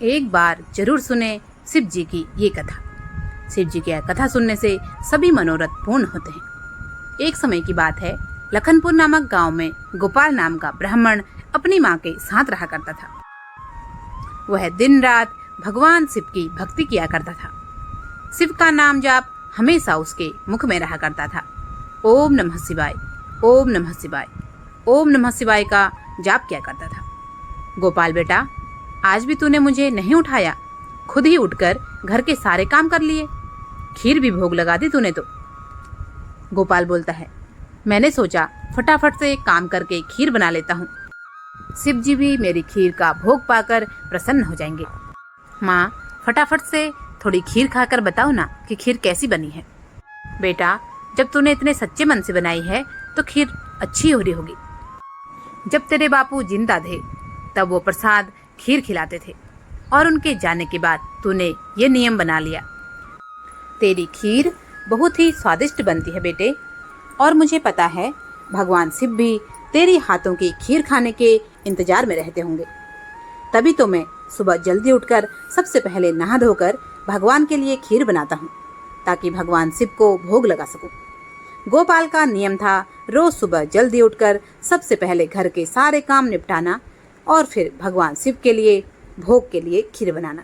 एक बार जरूर सुने शिव जी की ये कथा। शिव जी की कथा सुनने से सभी मनोरथ पूर्ण होते हैं। एक समय की बात है, लखनपुर नामक गांव में गोपाल नाम का ब्राह्मण अपनी माँ के साथ रहा करता था। वह दिन रात भगवान शिव की भक्ति किया करता था। शिव का नाम जाप हमेशा उसके मुख में रहा करता था। ओम नमः शिवाय, ओम नमः शिवाय, ओम नमः शिवाय का जाप किया करता था। गोपाल बेटा, आज भी तूने मुझे नहीं उठाया, खुद ही उठकर घर के सारे काम कर लिए, खीर भी भोग लगा दी तूने तो। गोपाल बोलता है, मैंने सोचा फटाफट से काम करके खीर बना लेता हूँ, शिव जी भी मेरी खीर का भोग पाकर प्रसन्न हो जाएंगे। माँ, फटाफट से थोड़ी खीर खाकर बताओ ना कि खीर कैसी बनी है। बेटा, जब तूने इतने सच्चे मन से बनाई है तो खीर अच्छी हो रही होगी। जब तेरे बापू जिंदा थे तब वो प्रसाद खीर खिलाते थे और उनके जाने के बाद तूने ये नियम बना लिया। तेरी खीर बहुत ही स्वादिष्ट बनती है बेटे, और मुझे पता है भगवान शिव भी तेरी हाथों की खीर खाने के इंतजार में रहते होंगे। तभी तो मैं सुबह जल्दी उठकर सबसे पहले नहा धोकर भगवान के लिए खीर बनाता हूँ, ताकि भगवान शिव को भोग लगा सकूं। गोपाल का नियम था रोज सुबह जल्दी उठकर सबसे पहले घर के सारे काम निपटाना और फिर भगवान शिव के लिए भोग के लिए खीर बनाना।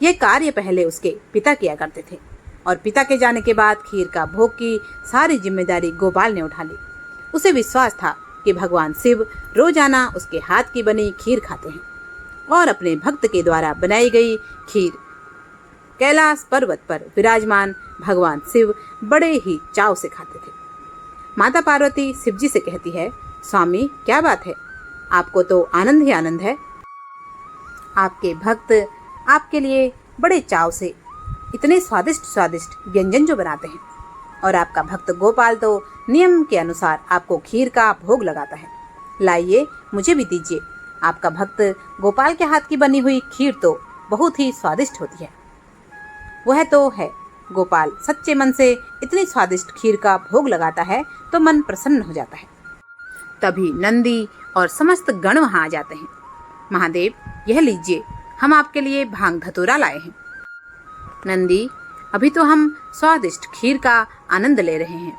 यह कार्य पहले उसके पिता किया करते थे और पिता के जाने के बाद खीर का भोग की सारी जिम्मेदारी गोपाल ने उठा ली। उसे विश्वास था कि भगवान शिव रोजाना उसके हाथ की बनी खीर खाते हैं और अपने भक्त के द्वारा बनाई गई खीर कैलाश पर्वत पर विराजमान भगवान शिव बड़े ही चाव से खाते थे। माता पार्वती शिव जी से कहती है, स्वामी क्या बात है, आपको तो आनंद ही आनंद है। आपके भक्त आपके लिए बड़े चाव से इतने स्वादिष्ट स्वादिष्ट व्यंजन जो बनाते हैं, और आपका भक्त गोपाल तो नियम के अनुसार आपको खीर का भोग लगाता है। लाइए मुझे भी दीजिए। आपका भक्त गोपाल के हाथ की बनी हुई खीर तो बहुत ही स्वादिष्ट होती है। वह तो है, गोपाल सच्चे मन से इतनी स्वादिष्ट खीर का भोग लगाता है तो मन प्रसन्न हो जाता है। तभी नंदी और समस्त गण वहां आ जाते हैं। महादेव, यह लीजिए, हम आपके लिए भांग धतूरा लाए हैं। नंदी, अभी तो हम स्वादिष्ट खीर का आनंद ले रहे हैं।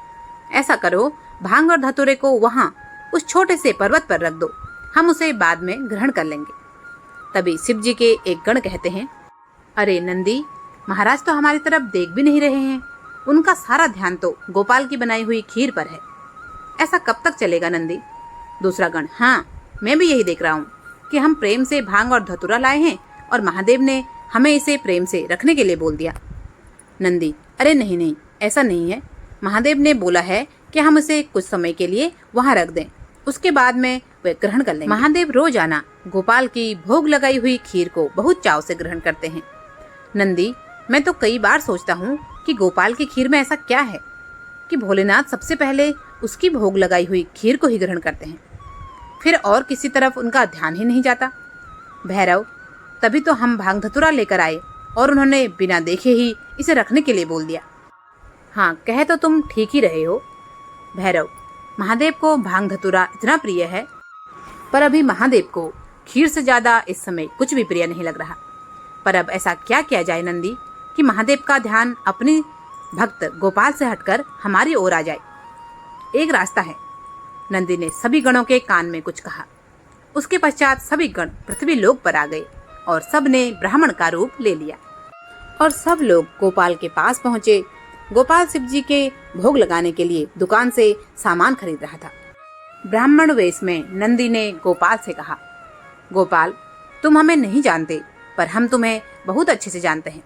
ऐसा करो, भांग और धतूरे को वहां उस छोटे से पर्वत पर रख दो, हम उसे बाद में ग्रहण कर लेंगे। तभी शिव जी के एक गण कहते हैं, अरे नंदी, महाराज तो हमारी तरफ देख भी नहीं रहे हैं, उनका सारा ध्यान तो गोपाल की बनाई हुई खीर पर है। ऐसा कब तक चलेगा नंदी? दूसरा गण, हाँ, मैं भी यही देख रहा हूँ कि हम प्रेम से भांग और धतूरा लाए हैं और महादेव ने हमें इसे प्रेम से रखने के लिए बोल दिया। नंदी, अरे नहीं नहीं, ऐसा नहीं है, महादेव ने बोला है कि हम इसे कुछ समय के लिए वहाँ रख दें, उसके बाद में वे ग्रहण कर लेंगे। महादेव रोजाना गोपाल की भोग लगाई हुई खीर को बहुत चाव से ग्रहण करते हैं। नंदी, मैं तो कई बार सोचता हूँ कि गोपाल की खीर में ऐसा क्या है कि भोलेनाथ सबसे पहले उसकी भोग लगाई हुई खीर को ही ग्रहण करते हैं, फिर और किसी तरफ उनका ध्यान ही नहीं जाता। भैरव, तभी तो हम भांग धतूरा लेकर आए और उन्होंने बिना देखे ही इसे रखने के लिए बोल दिया। हाँ, कहे तो तुम ठीक ही रहे हो भैरव, महादेव को भांग धतूरा इतना प्रिय है, पर अभी महादेव को खीर से ज्यादा इस समय कुछ भी प्रिय नहीं लग रहा। पर अब ऐसा क्या किया जाए नंदी कि महादेव का ध्यान अपने भक्त गोपाल से हटकर हमारी ओर आ जाए। एक रास्ता है। नंदी ने सभी गणों के कान में कुछ कहा। उसके पश्चात सभी गण पृथ्वी लोक पर आ गए और सब ने ब्राह्मण का रूप ले लिया और सब लोग गोपाल के पास पहुँचे। गोपाल शिव जी के भोग लगाने के लिए दुकान से सामान खरीद रहा था। ब्राह्मण वेश में नंदी ने गोपाल से कहा, गोपाल, तुम हमें नहीं जानते, पर हम तुम्हें बहुत अच्छे से जानते हैं।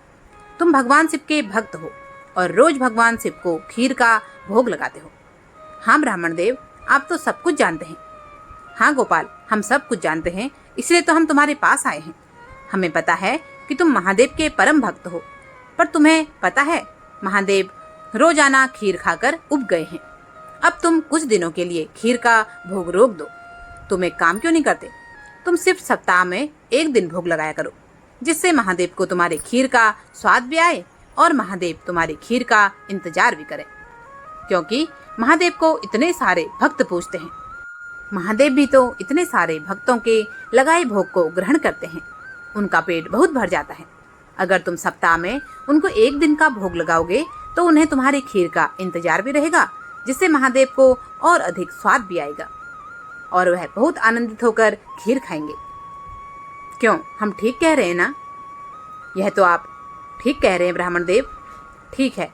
तुम भगवान शिव के भक्त हो और रोज भगवान शिव को खीर का भोग लगाते हो। हाँ ब्राह्मण देव, आप तो सब कुछ जानते हैं। हाँ गोपाल, हम सब कुछ जानते हैं, इसलिए तो हम तुम्हारे पास आए हैं। हमें पता है कि तुम महादेव के परम भक्त हो, पर तुम्हें पता है महादेव रोजाना खीर खाकर उब गए हैं। अब तुम कुछ दिनों के लिए खीर का भोग रोक दो। तुम एक काम क्यों नहीं करते, तुम सिर्फ सप्ताह में एक दिन भोग लगाया करो, जिससे महादेव को तुम्हारे खीर का स्वाद भी आए और महादेव तुम्हारी खीर का इंतजार भी करें, क्योंकि महादेव को इतने सारे भक्त पूजते हैं। महादेव भी तो इतने सारे भक्तों के लगाए भोग को ग्रहण करते हैं। उनका पेट बहुत भर जाता है। अगर तुम सप्ताह में उनको एक दिन का भोग लगाओगे तो उन्हें तुम्हारी खीर का इंतजार भी रहेगा, जिससे महादेव को और अधिक स्वाद भी आएगा और वह बहुत आनंदित होकर खीर खाएंगे। क्यों, हम ठीक कह रहे हैं ना? यह तो आप ठीक कह रहे हैं ब्राह्मण देव। ठीक है,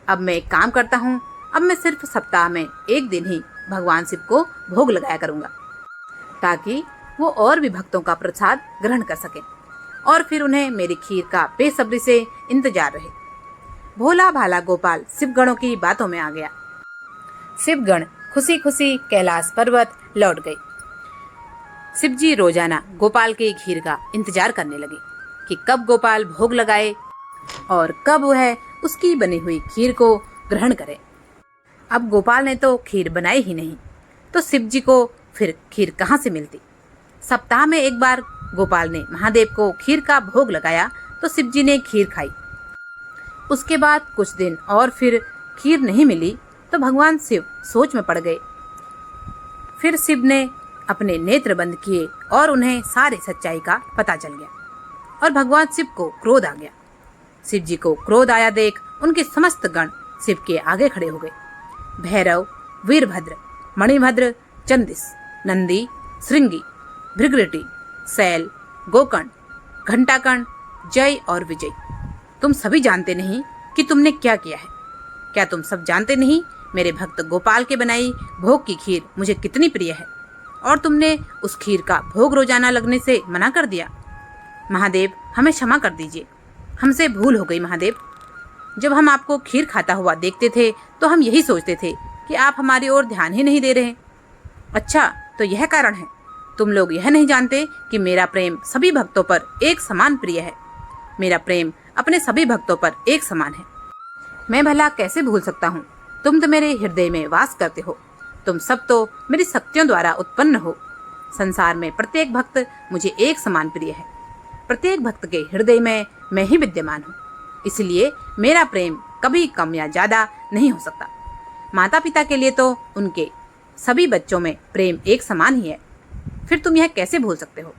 अब मैं एक काम करता हूँ। अब मैं सिर्फ सप्ताह में एक दिन ही भगवान शिव को भोग लगाया करूँगा, ताकि वो और भी भक्तों का प्रसाद ग्रहण कर सकें और फिर उन्हें मेरी खीर का बेसब्री से इंतजार रहे। भोला भाला गोपाल शिवगणों की बातों में आ गया। शिवगण खुशी खुशी कैलाश पर्वत लौट गए। शिवजी रोजाना गोपाल के खीर का इंतजार करने लगे कि कब गोपाल भोग लगाए और कब वह उसकी बनी हुई खीर को ग्रहण करे। अब गोपाल ने तो खीर बनाई ही नहीं, तो शिवजी को फिर खीर कहाँ से मिलती? सप्ताह में एक बार गोपाल ने महादेव को खीर का भोग लगाया तो शिवजी ने खीर खाई। उसके बाद कुछ दिन और फिर खीर नहीं मिली तो भगवान शिव सोच में पड़ गए। फिर शिव ने अपने नेत्र बंद किए और उन्हें सारी सच्चाई का पता चल गया और भगवान शिव को क्रोध आ गया। शिव जी को क्रोध आया देख उनके समस्त गण शिव के आगे खड़े हो गए। भैरव, वीरभद्र, मणिभद्र, चंदिस, नंदी, श्रृंगी, भृगृटी, शैल, गोकर्ण, घंटाकर्ण, जय और विजय, तुम सभी जानते नहीं कि तुमने क्या किया है। क्या तुम सब जानते नहीं मेरे भक्त गोपाल के बनाई भोग की खीर मुझे कितनी प्रिय है और तुमने उस खीर का भोग रोजाना लगने से मना कर दिया। महादेव, हमें क्षमा कर दीजिए, हमसे भूल हो गई महादेव। जब हम आपको खीर खाता हुआ देखते थे तो हम यही सोचते थे कि आप हमारी ओर ध्यान ही नहीं दे रहे। अच्छा, तो यह कारण है? तुम लोग यह नहीं जानते कि मेरा प्रेम सभी भक्तों पर एक समान प्रिय है। मेरा प्रेम अपने सभी भक्तों पर एक समान है। मैं भला कैसे भूल सकता हूँ? तुम तो मेरे हृदय में वास करते हो। तुम सब तो मेरी शक्तियों द्वारा उत्पन्न हो। संसार में प्रत्येक भक्त मुझे एक समान प्रिय है। प्रत्येक भक्त के हृदय में मैं ही विद्यमान हूँ, इसलिए मेरा प्रेम कभी कम या ज्यादा नहीं हो सकता। माता पिता के लिए तो उनके सभी बच्चों में प्रेम एक समान ही है, फिर तुम यह कैसे भूल सकते हो?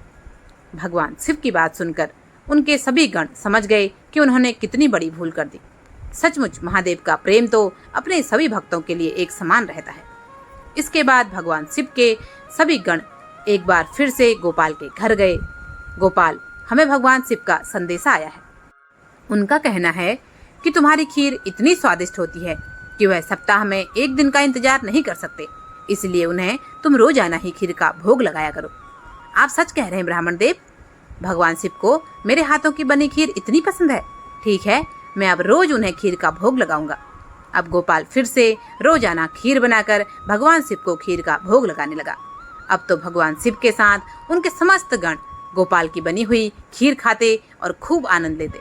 भगवान शिव की बात सुनकर उनके सभी गण समझ गए कि उन्होंने कितनी बड़ी भूल कर दी। सचमुच महादेव का प्रेम तो अपने सभी भक्तों के लिए एक समान रहता है। इसके बाद भगवान शिव के सभी गण एक बार फिर से गोपाल के घर गए। गोपाल, हमें भगवान शिव का संदेशा आया है। उनका कहना है कि तुम्हारी खीर इतनी स्वादिष्ट होती है कि वह सप्ताह में एक दिन का इंतजार नहीं कर सकते, इसलिए उन्हें तुम रोजाना ही खीर का भोग लगाया करो। आप सच कह रहे हैं ब्राह्मण देव, भगवान शिव को मेरे हाथों की बनी खीर इतनी पसंद है। ठीक है, मैं अब रोज उन्हें खीर का भोग लगाऊंगा। अब गोपाल फिर से रोजाना खीर बनाकर भगवान शिव को खीर का भोग लगाने लगा। अब तो भगवान शिव के साथ उनके समस्त गण गोपाल की बनी हुई खीर खाते और खूब आनंद लेते।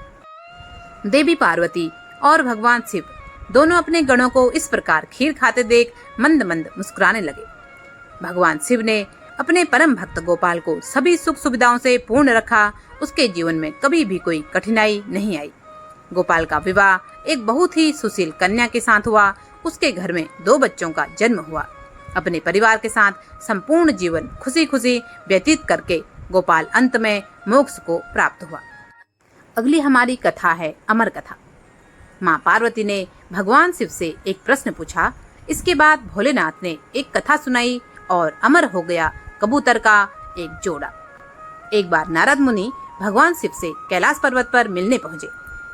देवी पार्वती और भगवान शिव दोनों अपने गणों को इस प्रकार खीर खाते देख मंद मंद मुस्कुराने लगे। भगवान शिव ने अपने परम भक्त गोपाल को सभी सुख सुविधाओं से पूर्ण रखा। उसके जीवन में कभी भी कोई कठिनाई नहीं आई। गोपाल का विवाह एक बहुत ही सुशील कन्या के साथ हुआ। उसके घर में 2 बच्चों का जन्म हुआ। अपने परिवार के साथ संपूर्ण जीवन खुशी खुशी व्यतीत करके गोपाल अंत में मोक्ष को प्राप्त हुआ। अगली हमारी कथा है अमर कथा। माँ पार्वती ने भगवान शिव से एक प्रश्न पूछा। इसके बाद भोलेनाथ ने एक कथा सुनाई और अमर हो गया कबूतर का एक जोड़ा। एक बार नारद मुनि भगवान शिव से कैलाश पर्वत पर मिलने पहुंचे।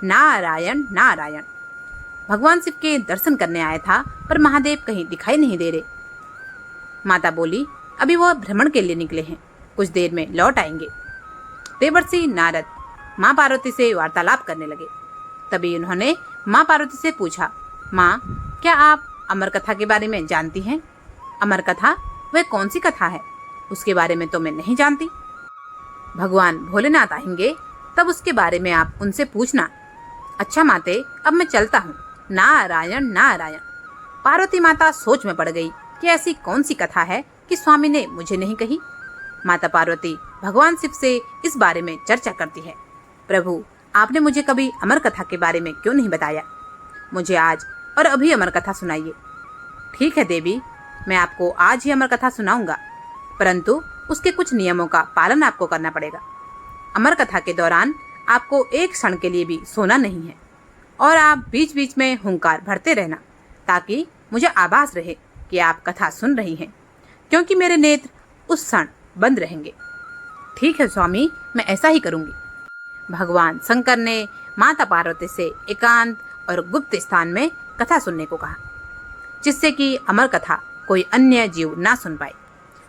नारायण नारायण, भगवान शिव के दर्शन करने आया था, पर महादेव कहीं दिखाई नहीं दे रहे। माता बोली, अभी वह भ्रमण के लिए निकले हैं, कुछ देर में लौट आएंगे। देवर्षि नारद माँ पार्वती से वार्तालाप करने लगे। तभी उन्होंने माँ पार्वती से पूछा, माँ, क्या आप अमर कथा के बारे में जानती हैं? अमर कथा वह कौन सी कथा है? उसके बारे में तो मैं नहीं जानती। भगवान भोलेनाथ आएंगे तब उसके बारे में आप उनसे पूछना। अच्छा माते, अब मैं चलता हूँ। नारायण नारायण। पार्वती माता सोच में पड़ गई कि ऐसी कौन सी कथा है कि स्वामी ने मुझे नहीं कही। माता पार्वती भगवान शिव से इस बारे में चर्चा करती है। प्रभु, आपने मुझे कभी अमर कथा के बारे में क्यों नहीं बताया? मुझे आज और अभी अमर कथा सुनाइए। ठीक है देवी, मैं आपको आज ही अमर कथा सुनाऊंगा, परंतु उसके कुछ नियमों का पालन आपको करना पड़ेगा। अमर कथा के दौरान आपको एक क्षण के लिए भी सोना नहीं है और आप बीच बीच में हुंकार भरते रहना, ताकि मुझे आभास रहे कि आप कथा सुन रही हैं, क्योंकि मेरे नेत्र उस क्षण बंद रहेंगे। ठीक है स्वामी, मैं ऐसा ही करूंगी। भगवान शंकर ने माता पार्वती से एकांत और गुप्त स्थान में कथा सुनने को कहा, जिससे कि अमर कथा कोई अन्य जीव ना सुन पाए,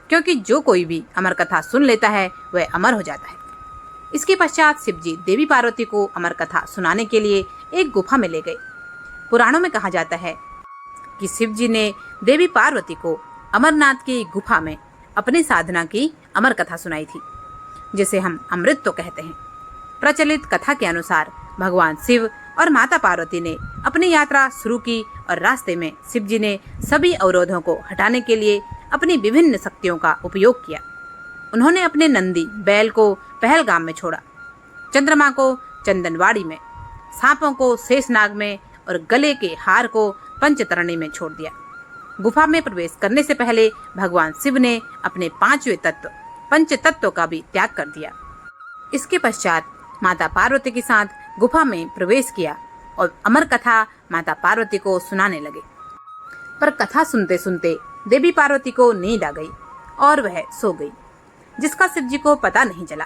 क्योंकि जो कोई भी अमर कथा सुन लेता है वह अमर हो जाता है। इसके पश्चात शिव जी देवी पार्वती को अमर कथा सुनाने के लिए एक गुफा में ले गए। पुराणों में कहा जाता है कि शिव जी ने देवी पार्वती को अमरनाथ की गुफा में अपनी साधना की अमर कथा सुनाई थी, जिसे हम अमृत तो कहते हैं। प्रचलित कथा के अनुसार भगवान शिव और माता पार्वती ने अपनी यात्रा शुरू की और रास्ते में शिव जी ने सभी अवरोधों को हटाने के लिए अपनी विभिन्न शक्तियों का उपयोग किया। उन्होंने अपने नंदी बैल को पहलगाम में छोड़ा, चंद्रमा को चंदनवाड़ी में, सांपों को शेषनाग में और गले के हार को पंचतरणी में छोड़ दिया। गुफा में प्रवेश करने से पहले भगवान शिव ने अपने पांचवें तत्व पंच तत्व का भी त्याग कर दिया। इसके पश्चात माता पार्वती के साथ गुफा में प्रवेश किया और अमर कथा माता पार्वती को सुनाने लगे। पर कथा सुनते सुनते देवी पार्वती को नींद आ गई और वह सो गई, जिसका शिव जी को पता नहीं चला।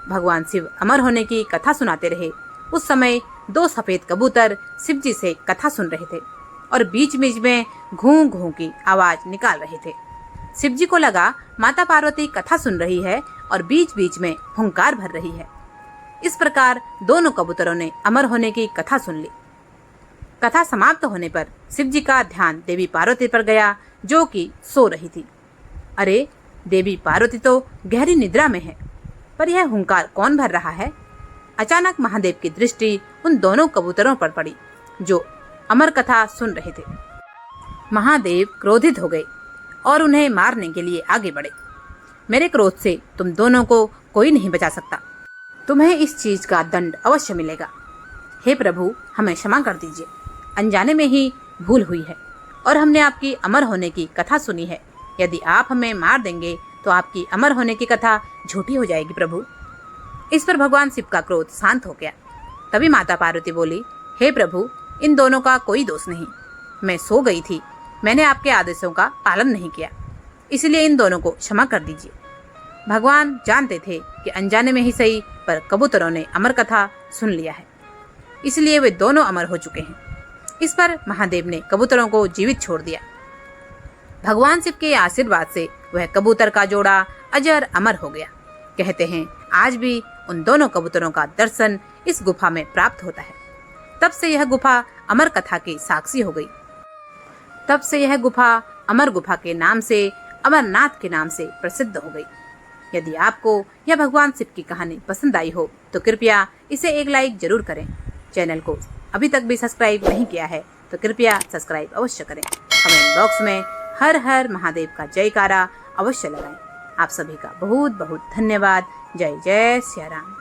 भगवान शिव अमर होने की कथा सुनाते रहे। उस समय 2 सफेद कबूतर शिव जी से कथा सुन रहे थे और बीच बीच में घूं घूं की आवाज निकाल रहे थे। शिव जी को लगा माता पार्वती कथा सुन रही है और बीच बीच में हुंकार भर रही है। इस प्रकार दोनों कबूतरों ने अमर होने की कथा सुन ली। कथा समाप्त होने पर शिव जी का ध्यान देवी पार्वती पर गया, जो कि सो रही थी। अरे, देवी पार्वती तो गहरी निद्रा में है, पर यह हुंकार कौन भर रहा है? अचानक महादेव की दृष्टि उन दोनों कबूतरों पर पड़ी जो अमर कथा सुन रहे थे। महादेव क्रोधित हो गए और उन्हें मारने के लिए आगे बढ़े। मेरे क्रोध से तुम दोनों को कोई नहीं बचा सकता। तुम्हें इस चीज का दंड अवश्य मिलेगा। हे प्रभु, हमें क्षमा कर दीजिए। अनजाने में ही भूल हुई है और हमने आपकी अमर होने की कथा सुनी है। यदि आप हमें मार देंगे तो आपकी अमर होने की कथा झूठी हो जाएगी प्रभु। इस पर भगवान शिव का क्रोध शांत हो गया। तभी माता पार्वती बोली, हे प्रभु, इन दोनों का कोई दोष नहीं। मैं सो गई थी, मैंने आपके आदेशों का पालन नहीं किया, इसलिए इन दोनों को क्षमा कर दीजिए। भगवान जानते थे कि अनजाने में ही सही, पर कबूतरों ने अमर कथा सुन लिया है, इसलिए वे दोनों अमर हो चुके हैं। इस पर महादेव ने कबूतरों को जीवित छोड़ दिया। भगवान शिव के आशीर्वाद से वह कबूतर का जोड़ा अजर अमर हो गया। कहते हैं आज भी उन दोनों कबूतरों का दर्शन इस गुफा में प्राप्त होता है। तब से यह गुफा अमर कथा की साक्षी हो गई। तब से यह गुफा अमर गुफा के नाम से, अमरनाथ के नाम से प्रसिद्ध हो गई। यदि आपको यह भगवान शिव की कहानी पसंद आई हो तो कृपया इसे एक लाइक जरूर करें। चैनल को अभी तक भी सब्सक्राइब नहीं किया है तो कृपया सब्सक्राइब अवश्य करें। कमेंट बॉक्स में हर हर महादेव का जयकारा अवश्य लगाएं। आप सभी का बहुत बहुत धन्यवाद। जय जय सिया राम।